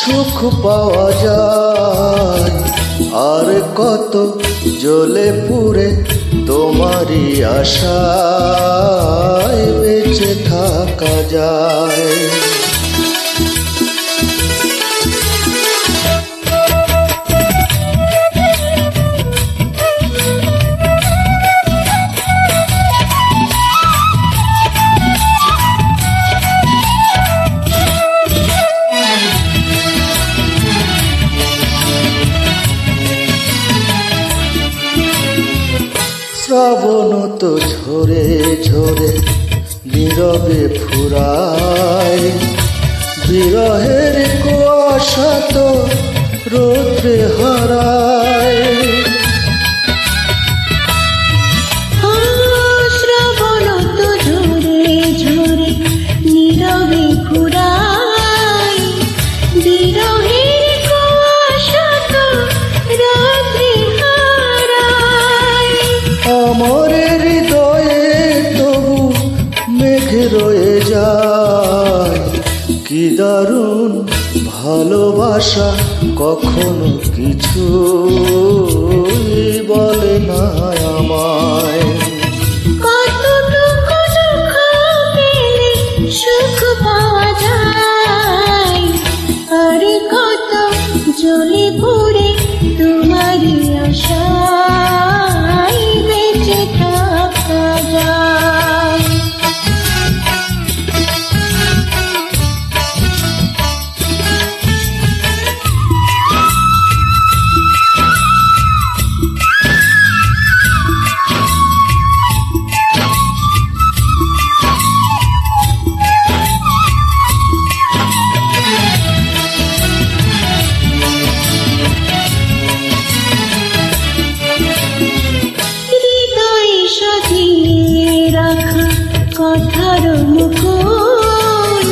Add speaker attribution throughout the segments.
Speaker 1: সুখ পাওয়া যায়। আর কত জ্বলে পুড়ে তোমারই আশায় বেঁচে থাকা যায়। শ্রাবণ তো ঝরে ঝরে নীরবে ফুরায়, বিরহের কুয়াশা তো রৌদ্রে হারায়।
Speaker 2: শ্রাবণ তো ঝরে ঝরে নীরবে ফুরায়, বিরহের কুয়াশা তো রৌদ্রে হারায়।
Speaker 1: আমার হৃদয়ে তবু মেঘ রয়ে যায়, কি দারুণ ভালোবাসা কখনো কিছু বলে না আমায়।
Speaker 2: কতটুকু দুঃখ পেলে সুখ পাওয়া যায়, আর কত জ্বলে পুড়ে তোমারই আশায় বেঁচে থাকা যায়। কথার মুকুল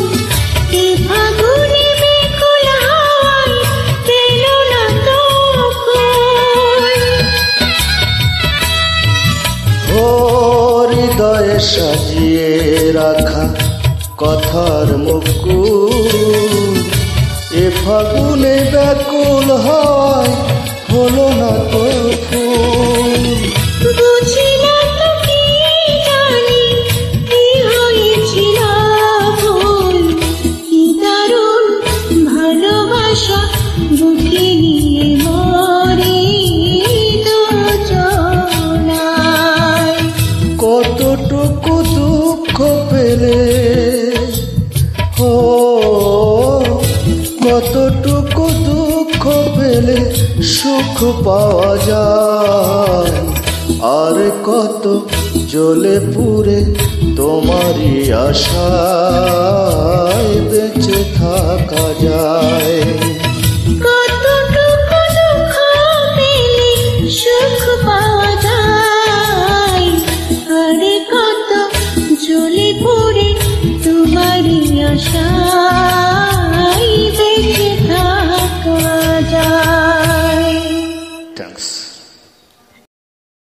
Speaker 2: এ ফাগুনে বিকুল হাওয়ায় পেল না তো ফুল।
Speaker 1: হৃদয়ে সাজিয়ে রাখা কথার মুকুল এ ফাগুনে ব্যাকুল হাওয়ায় হলো না তো ফুল।
Speaker 2: বুঝি না তো কি জানি কি হয়েছিল ভুল, কি দারুণ ভালোবাসা বুকে নিয়ে মরে দুজনায়।
Speaker 1: কতটুকু দুঃখ পেলে কতটুকু দুঃখ পেলে সুখ পাওয়া যায়। আর কত জ্বলে পুড়ে তোমারই আশায় বেঁচে থাকা যায়।